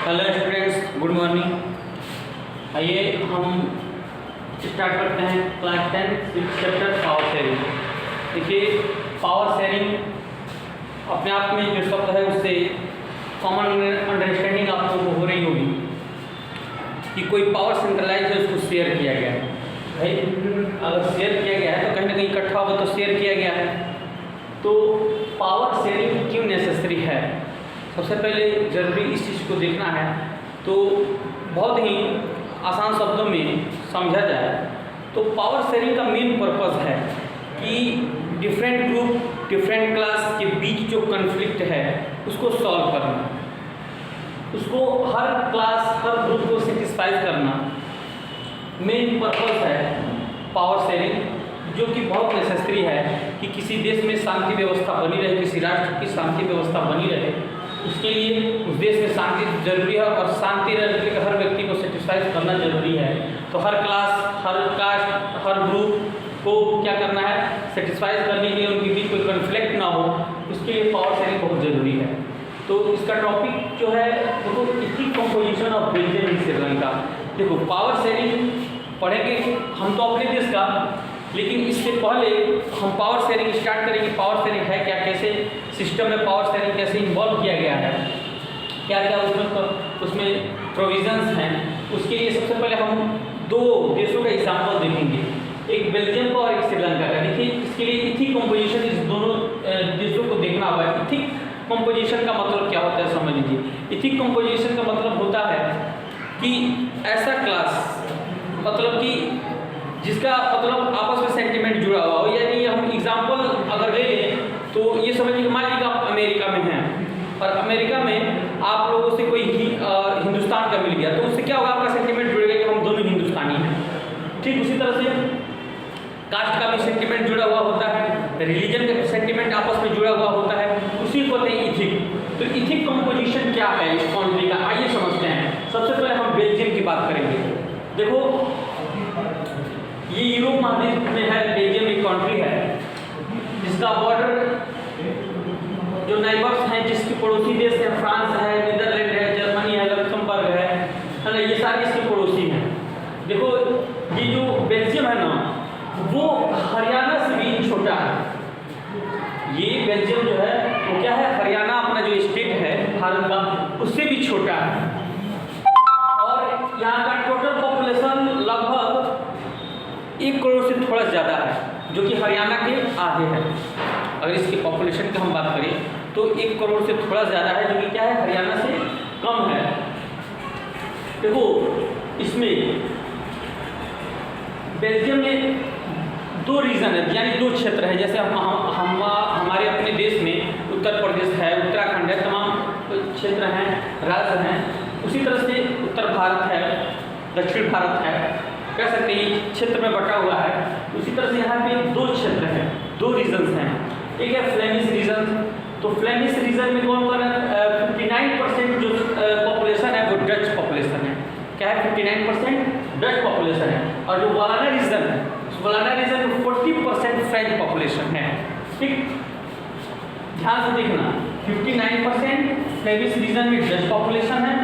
Hello students, good morning. आइए हम start करते हैं क्लास 10 चैप्टर पावर शेयरिंग। देखिए, पावर शेयरिंग अपने आप में जो शब्द है उससे कॉमन अंडरस्टैंडिंग आप लोगों को हो रही होगी कि कोई पावर सेंट्रलाइज है, उसको शेयर किया गया है। भाई अगर शेयर किया गया है तो कहीं ना कहीं इकट्ठा होगा तो शेयर किया गया है। तो पावर शेयरिंग क्यों नेसेसरी है, सबसे पहले ज़रूरी इस चीज़ को देखना है। तो बहुत ही आसान शब्दों में समझा जाए तो पावर शेयरिंग का मेन पर्पस है कि डिफरेंट ग्रुप डिफरेंट क्लास के बीच जो कन्फ्लिक्ट है उसको सॉल्व करना, उसको हर क्लास हर ग्रुप को सेटिस्फाई करना मेन पर्पस है पावर शेयरिंग, जो कि बहुत नेसेसरी है कि किसी देश में शांति व्यवस्था बनी रहे, किसी राष्ट्र की शांति व्यवस्था बनी रहे। उसके लिए उस देश में शांति जरूरी है और शांति रहने के हर व्यक्ति को सेटिस्फाई करना जरूरी है। तो हर क्लास हर कास्ट हर ग्रुप को क्या करना है, सेटिस्फाई करने के लिए उनके बीच कोई कन्फ्लिक्ट ना हो, उसके लिए पावर शेयरिंग बहुत ज़रूरी है। तो इसका टॉपिक जो है देखो, ethnic composition of Belgium and Sri Lanka. देखो, पावर शेयरिंग पढ़ेंगे हम तो अपने देश का, लेकिन इससे पहले हम पावर शेयरिंग स्टार्ट करेंगे। पावर शेयरिंग है क्या, कैसे सिस्टम में पावर शेयरिंग कैसे इन्वॉल्व किया गया है, क्या क्या उसमें प्रोविजंस हैं। उसके लिए सबसे पहले हम दो देशों का एग्जाम्पल देखेंगे, एक बेल्जियम का और एक श्रीलंका का। देखिए, इसके लिए इथिक कंपोजिशन इस दोनों देशों को देखना होगा। इथिक कंपोजिशन का मतलब क्या होता है समझ लीजिए। इथिक कंपोजिशन का मतलब होता है कि ऐसा क्लास, मतलब कि जिसका मतलब आपस में सेंटिमेंट जुड़ा हुआ हो। यानी हम एग्जाम्पल अगर ले लें तो ये समझिए, मान लीजिए आप अमेरिका में हैं और अमेरिका में आप लोगों से कोई हिंदुस्तान का मिल गया, तो उससे क्या होगा, आपका सेंटिमेंट जुड़ेगा कि हम दोनों हिंदुस्तानी हैं। ठीक उसी तरह से कास्ट का भी सेंटिमेंट जुड़ा हुआ होता है, रिलीजन का सेंटिमेंट आपस में जुड़ा हुआ होता है, उसी को कहते हैं इथिक। तो इथिक कंपोजिशन क्या है इस कंट्री का, आइए समझते हैं। सबसे पहले हम बेल्जियम की बात करेंगे। देखो, ये यूरोप महाद्वीप में है, बेल्जियम एक कंट्री है जिसका बॉर्डर जो नाइबर्स हैं, जिसके पड़ोसी देश हैं, फ्रांस है, नीदरलैंड है, जर्मनी है, लक्समबर्ग है ना, ये सारे इसके पड़ोसी हैं। देखो, ये जो बेल्जियम है ना, वो हरियाणा से भी छोटा है। ये बेल्जियम जो है वो क्या है, हरियाणा अपना जो स्टेट है भारत का, उससे भी छोटा है। और यहाँ का टोटल पॉपुलेशन लगभग 1 करोड़ से थोड़ा ज़्यादा है, जो कि हरियाणा के आधे है। अगर इसकी पॉपुलेशन की हम बात करें तो 1 करोड़ से थोड़ा ज़्यादा है, जो कि क्या है, हरियाणा से कम है। देखो, इसमें बेल्जियम में 2 रीजन है, यानी 2 क्षेत्र है। जैसे हमारे अपने देश में उत्तर प्रदेश है, उत्तराखंड है, तमाम क्षेत्र हैं, राज्य हैं। उसी तरह से उत्तर भारत है, दक्षिण भारत है, कह सकते हैं क्षेत्र में बटा हुआ है। उसी तरह से यहाँ पे 2 क्षेत्र हैं, 2 रीजन्स हैं। एक है फ्लेमिश रीजन। तो फ्लेमिश रीजन में कौन कौन है, 59% जो पॉपुलेशन है वो डच पॉपुलेशन है। क्या है, 59% डच पॉपुलेशन है। और जो वालाना रीजन है, उस वालाना रीजन में 40% फ्रेंच पॉपुलेशन है। ठीक, ध्यान से देखना, 59% फ्लेमिश रीजन में डच पॉपुलेशन है,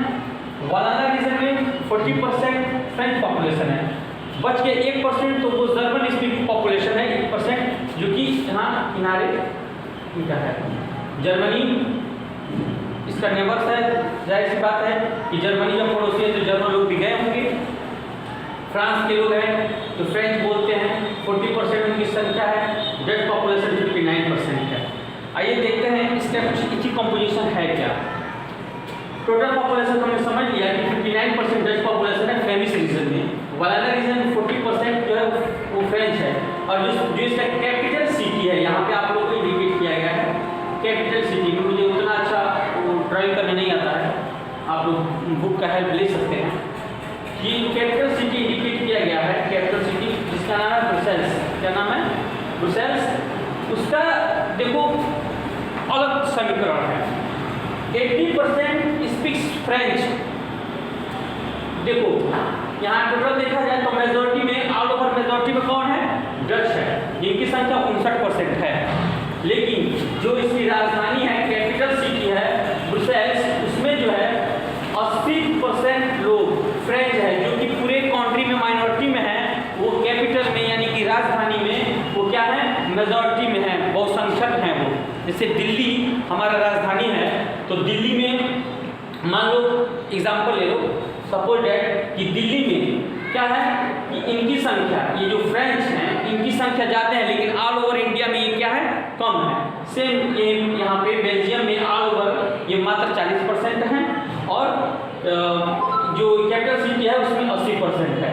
वालाना रीजन में 40% फ्रेंच पॉपुलेशन है। बच के 1% तो वो जर्मन स्पीकिंग पॉपुलेशन है, 1% जो कि यहाँ किनारे इनका है। जर्मनी इसका नेबर्स है, जाहिर सी बात है कि जर्मनी जब पड़ोसी है तो जर्मन लोग भी गए होंगे। फ्रांस के लोग हैं तो फ्रेंच बोलते हैं, 40% उनकी संख्या है। डच पॉपुलेशन 59% है। आइए देखते हैं इसका कुछ इथिक कंपोजिशन है क्या। टोटल पॉपुलेशन हमने समझ लिया कि 59% डच पॉपुलेशन है फ्लेमिश रीजन में, वालाना रीजन में 40% जो है वो फ्रेंच है। और जो इसका कैपिटल सिटी है, यहाँ पे आप लोगों को इंडिकेट किया गया है कैपिटल सिटी में। मुझे उतना अच्छा ड्राइंग करने नहीं आता है, आप लोग बुक का हेल्प ले सकते हैं। ये कैपिटल सिटी इंडिकेट किया गया है, कैपिटल सिटी जिसका नाम है ब्रुसेल्स। क्या नाम है, ब्रुसेल्स। उसका देखो अलग समीकरण है। 80% स्पीक्स फ्रेंच। देखो, यहाँ टोटल देखा जाए तो मेजॉरिटी में, ऑल ओवर मेजॉरिटी में कौन है, डच है, जिनकी संख्या 59% है। लेकिन जो इसकी राजधानी है, कैपिटल सिटी है ब्रुसेल्स, उसमें जो है 80 तो दिल्ली में मान लो एग्जाम्पल ले लो, सपोज डेट कि दिल्ली में क्या है कि इनकी संख्या, ये जो फ्रेंच हैं इनकी संख्या ज़्यादा है, लेकिन ऑल ओवर इंडिया में ये क्या है, कम है। सेम ये यहाँ पे बेल्जियम में ऑल ओवर ये मात्र 40% है, और जो कैपिटल सिटी है उसमें 80% है।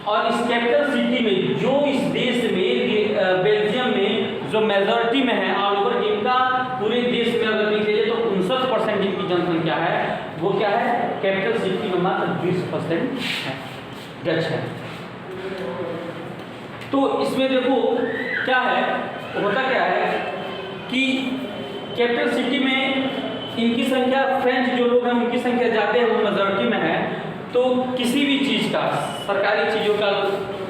और इस कैपिटल सिटी में जो इस देश में बेल्जियम में जो मेजॉरिटी में है ऑल ओवर, जिनका पूरे देश में अगर देखा जाए तो 59% जिनकी जनसंख्या है, वो क्या है, कैपिटल सिटी में मात्र 20% है, डच है। तो इसमें देखो क्या है, होता क्या है कि कैपिटल सिटी में इनकी संख्या, फ्रेंच जो लोग हैं उनकी संख्या ज़्यादा है, वो मेजॉरिटी में है। तो किसी भी चीज़ का, सरकारी चीज़ों का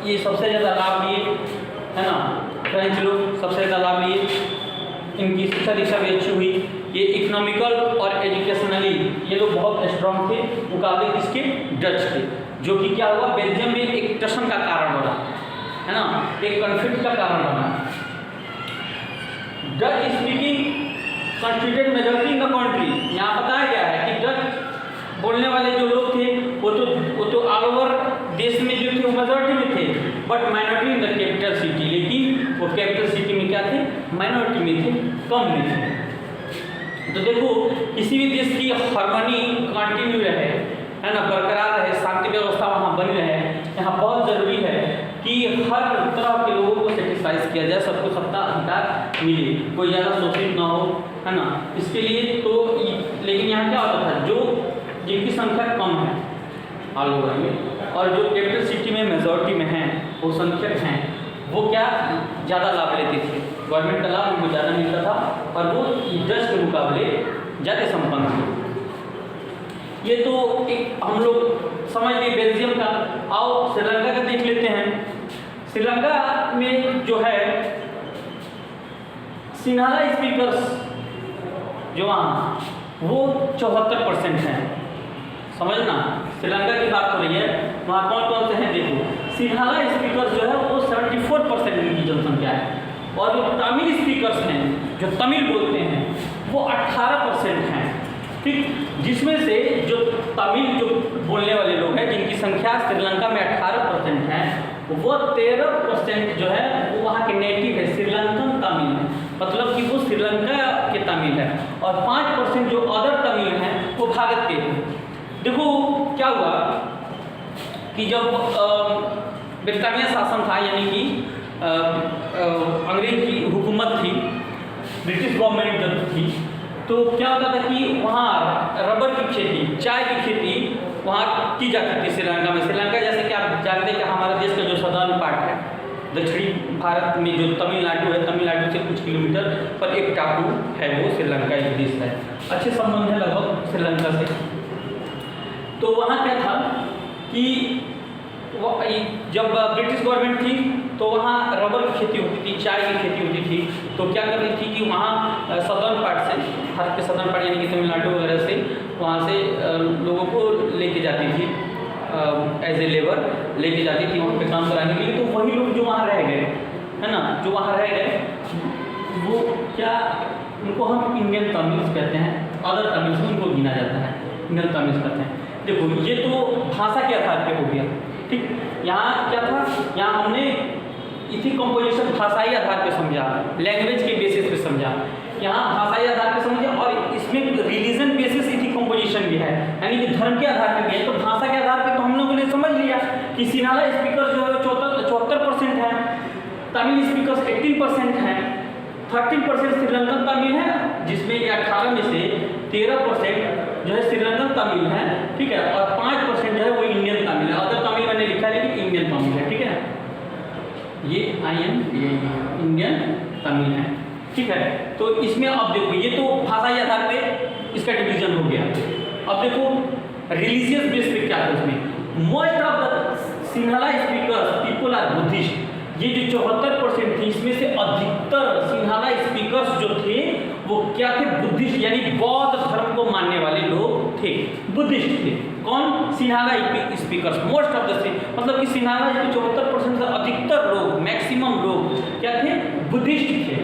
ये सबसे ज़्यादा लाभ लिए, है ना, फ्रेंच लोग सबसे ज़्यादा लाभ लिए, इनकी शिक्षा दीक्षा भी अच्छी हुई, ये इकोनॉमिकल और एजुकेशनली ये लोग बहुत स्ट्रांग थे मुकाबले किसके, डच के, जो कि क्या हुआ, बेल्जियम में एक टेंशन का कारण बना, है ना, एक कॉन्फ्लिक्ट का कारण बना। Dutch speaking constituted majority in the country, यहाँ बताया गया है कि डच बोलने वाले जो लोग थे वो तो ऑल ओवर देश में जो थे वो मेजॉरिटी में थे, but minority in the capital city, लेकिन वो कैपिटल सिटी में क्या थे, माइनॉरिटी में थे, कम में थे। तो देखो किसी भी देश की हार्मनी कंटिन्यू रहे, है ना, बरकरार रहे, शांति व्यवस्था वहाँ बनी रहे, यहाँ बहुत ज़रूरी है कि हर तरह के लोगों को सेटिस्फाइज किया जाए, सबको सबका अधिकार मिले, कोई ज़्यादा शोषित ना हो, है ना, इसके लिए तो। लेकिन यहाँ क्या होता था, जो जिनकी संख्या कम है ऑल ओवर में और जो कैपिटल सिटी में मेजॉरिटी में हैं, वो संख्यक हैं, वो क्या ज़्यादा लाभ लेते थे, गवर्नमेंट का लाभ उनको ज़्यादा मिलता था, और वो डच के मुकाबले ज़्यादा संपन्न थे। ये तो एक हम लोग समझ लिए बेल्जियम का। आओ श्रीलंका का देख लेते हैं। श्रीलंका में जो है सिन्हाला स्पीकर्स जो वहाँ वो 74% हैं, समझना, श्रीलंका की बात हो रही है, वहाँ कौन कौन से हैं देखो। सिन्हाला स्पीकर्स जो है वो 74% इनकी जनसंख्या है, और जो तमिल स्पीकर्स हैं जो तमिल बोलते हैं वो 18% हैं, ठीक, जिसमें से जो तमिल जो बोलने वाले लोग हैं जिनकी संख्या श्रीलंका में 18% है, वो 13% जो है वो वहाँ के नेटिव है, श्रीलंकन तमिल है, मतलब कि वो श्रीलंका के तमिल है, और 5% जो अदर तमिल हैं वो भारत के हैं। देखो क्या हुआ कि जब ब्रिटानिया शासन था, यानी कि अंग्रेज की हुकूमत थी, ब्रिटिश गवर्नमेंट जब थी, तो क्या होता था कि वहाँ रबर की खेती, चाय की खेती वहाँ की जाती थी श्रीलंका में। श्रीलंका जैसे कि आप जानते हैं कि हमारे देश का जो सदर्न पार्ट है, दक्षिणी भारत में जो तमिलनाडु है, तमिलनाडु से कुछ किलोमीटर पर एक टापू है, वो श्रीलंका एक देश है, अच्छे संबंध है लगभग श्रीलंका से। तो वहाँ क्या था कि जब ब्रिटिश गवर्नमेंट थी तो वहाँ रबर की खेती होती थी, चाय की खेती होती थी, तो क्या कर रही थी कि वहाँ सदर्न पार्ट से, भारत के सदर्न पार्ट यानी कि तमिलनाडु वगैरह से, वहाँ से लोगों को लेके जाती थी, एज ए लेबर लेके जाती थी वहाँ पे काम कराने के लिए। तो वही लोग जो वहाँ रह गए, है ना, जो वहाँ रह गए, वो क्या, उनको हम इंडियन तमिल्स कहते हैं, अदर तमिल्स में उनको गिना जाता है, इंडियन तमिल्स कहते हैं। देखो ये तो भाषा के आधार पे हो गया, ठीक। यहाँ क्या था, यहाँ हमने इसी कंपोजिशन भाषाई आधार पे समझा, लैंग्वेज के बेसिस पे समझा, यहाँ भाषाई आधार पे समझा, और इसमें रिलीजन बेसिस इसी कंपोजिशन भी है, यानी कि धर्म के आधार पे भी है। तो भाषा के आधार पे तो हम लोगों ने समझ लिया कि सिन्हाला स्पीकर जो है 74% है, तमिल स्पीकर्स 18% हैं, 13% श्रीलंकन तमिल है, जिसमें 18 में से 13% जो है श्रीलंकन तमिल है, ठीक है, और 5% जो है वो इंडियन तमिल है। अदर तमिल मैंने लिखा है लेकिन इंडियन तमिल है, ठीक है, ये इंडियन तमिल है, ठीक है। तो इसमें अब देखो ये तो भाषाई आधार पे इसका डिवीजन हो गया। अब देखो रिलीजियस बेस पे क्या है इसमें, most of the Sinhala speakers people are Buddhist. ये जो 74% थी, इसमें से अधिकतर सिन्हाला स्पीकर्स जो थे वो क्या थे, बुद्धिस्ट, यानी बौद्ध धर्म को मानने वाले लोग थे, बुद्धिस्ट थे। कौन, Sinhala speakers, most of the, मतलब कि सिन्हाला के 74% से अधिकतर लोग, मैक्सिमम लोग क्या थे, बुद्धिस्ट थे।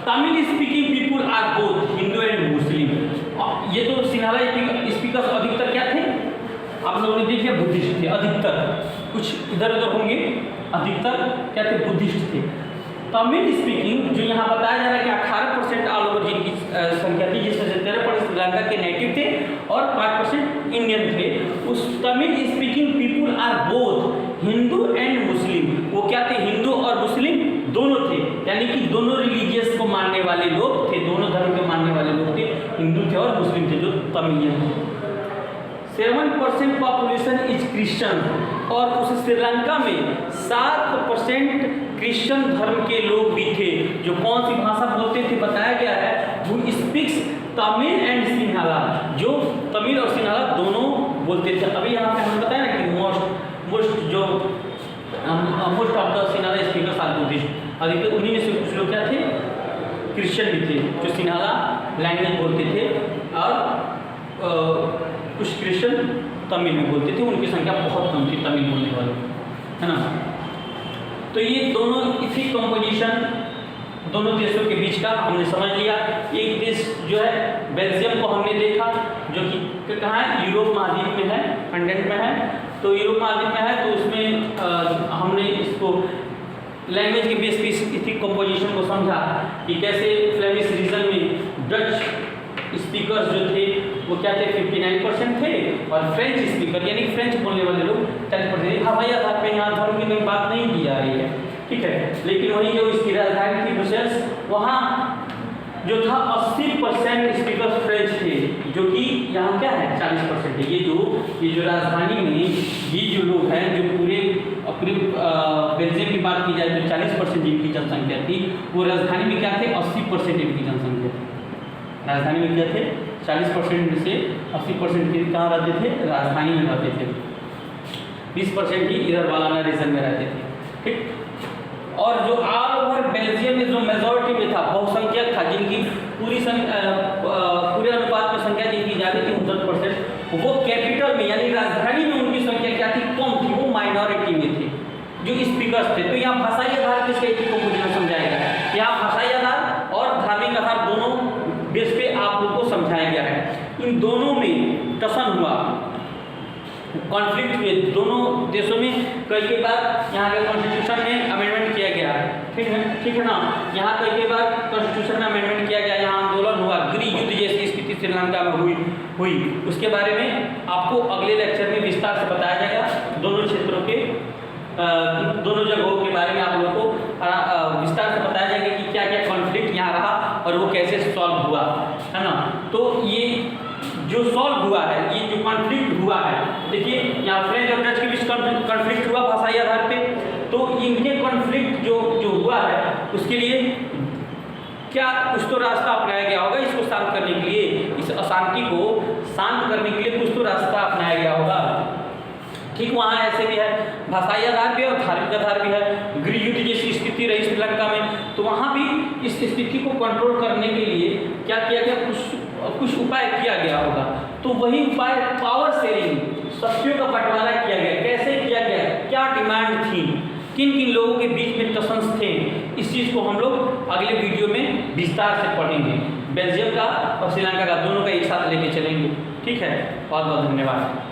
Tamil speaking people are both Hindu and Muslim. इधर उधर होंगे, अधिकतर क्या थे, बुद्धिस्ट थे। तमिल स्पीकिंग जो यहाँ बताया जा रहा है कि 18% ऑल ओवर जिनकी संख्या थी, जिसमें से 13% श्रीलंका के नेटिव थे और 5% इंडियन थे। उस Tamil speaking people are both Hindu and Muslim, वो क्या थे, हिंदू और मुस्लिम दोनों थे, यानी कि दोनों रिलीजियस को मानने वाले लोग थे, दोनों धर्म के मानने वाले लोग थे, हिंदू थे और मुस्लिम थे जो तमिलियन थे। 7% पॉपुलेशन इज क्रिश्चियन, और उस श्रीलंका में 7% क्रिश्चियन धर्म के लोग भी थे, जो कौन सी भाषा बोलते थे बताया गया है, वो स्पीक्स तमिल एंड सिन्हाला, जो तमिल और सिन्हाला दोनों बोलते थे। अभी यहाँ पे हम बताया ना कि most of the Sinhala speakers are Buddhist, अधिकतर उन्हीं में से कुछ लोग क्या थे, क्रिश्चियन भी थे जो सिन्हाला लैंग्वेज बोलते थे, और कुछ क्रिश्चियन तमिल में बोलते थे, उनकी संख्या बहुत कम थी तमिल बोलने वाले, है ना। तो ये दोनों इसी कंपोजिशन दोनों देशों के बीच का हमने समझ लिया। एक देश जो है बेल्जियम को हमने देखा, जो कि कहाँ है, यूरोप महाद्वीप में है, कंटेंट में है, तो यूरोप महाद्वीप में है, तो उसमें हमने इसको लैंग्वेज के बेस पे इसी कंपोजिशन को समझा कि कैसे फ्लेमिश रीजन में डच स्पीकर्स जो थे वो क्या थे, 59% थे, और फ्रेंच स्पीकर यानी फ्रेंच बोलने वाले लोग 40%। हवाई आधार पे यहाँ धर्म की कोई बात नहीं की जा रही है, ठीक है, लेकिन वही जो इसकी राजधानी थी ब्रसेल्स, वहाँ जो था 80% स्पीकर फ्रेंच थे, जो कि यहाँ क्या है 40% है। ये जो राजधानी में ये जो लोग हैं, जो पूरे बेल्जियम की बात की जाए तो 40% जिनकी जनसंख्या थी, वो राजधानी में क्या थे, 80% इनकी जनसंख्या थी। राजधानी में क्या थे, 40% में से 80% की कहाँ रहते थे, राजधानी में रहते थे, 20% ही इधर वालाना रीजन में रहते थे, ठीक। और जो ऑल ओवर बेल्जियम में जो मेजॉरिटी में था, बहुसंख्यक था, जिनकी पूरे अनुपात में संख्या जिनकी ज़्यादा थी 69%, वो कैपिटल में यानी राजधानी में उनकी संख्या क्या थी, कम थी, वो माइनॉरिटी में थे जो स्पीकर्स थे। तो यहाँ भाषाई आधार किसके को मुझे समझाएगा, यहाँ भाषाई आधार और धार्मिक आधार दोनों बेस पे आप लोग को समझाया गया है। इन दोनों में टसन हुआ, कॉन्फ्लिक्ट हुए दोनों देशों में। कई बार यहाँ के कॉन्स्टिट्यूशन में अमेंडमेंट किया गया, ठीक है ना, यहाँ कई बार कॉन्स्टिट्यूशन में अमेंडमेंट किया गया, यहाँ आंदोलन हुआ, गृह युद्ध जैसी स्थिति श्रीलंका में हुई। उसके बारे में आपको अगले लेक्चर में विस्तार से बताया जाएगा। दोनों क्षेत्रों के दोनों जगहों के बारे में आप लोगों को विस्तार से बताया जाएगा कि क्या क्या कॉन्फ्लिक्ट यहाँ रहा और वो कैसे सॉल्व हुआ, है ना। तो ये जो सॉल्व हुआ है, ये जो कॉन्फ्लिक्ट हुआ है, देखिए यहाँ फ्रेंच और डच के बीच कॉन्फ्लिक्ट हुआ भाषाई आधार पे। तो इनके कॉन्फ्लिक्ट जो हुआ है, उसके लिए क्या कुछ तो रास्ता अपनाया गया होगा इसको शांत करने के लिए, इस अशांति को शांत करने के लिए कुछ तो रास्ता अपनाया गया होगा, ठीक। वहाँ ऐसे भी है, भाषाई आधार भी है और धार्मिक आधार भी है। गृह युद्ध जैसी स्थिति रही श्रीलंका में, तो वहाँ भी इस स्थिति को कंट्रोल करने के लिए क्या किया गया, कुछ उपाय किया गया होगा। तो वही उपाय पावर शेयरिंग, शक्तियों का बंटवारा किया गया। कैसे किया गया, क्या डिमांड थी, किन किन लोगों के बीच में टसन्स थे, इस चीज़ को हम लोग अगले वीडियो में विस्तार से पढ़ेंगे। बेल्जियम का और श्रीलंका का दोनों का एक साथ लेके चलेंगे, ठीक है। बहुत बहुत धन्यवाद।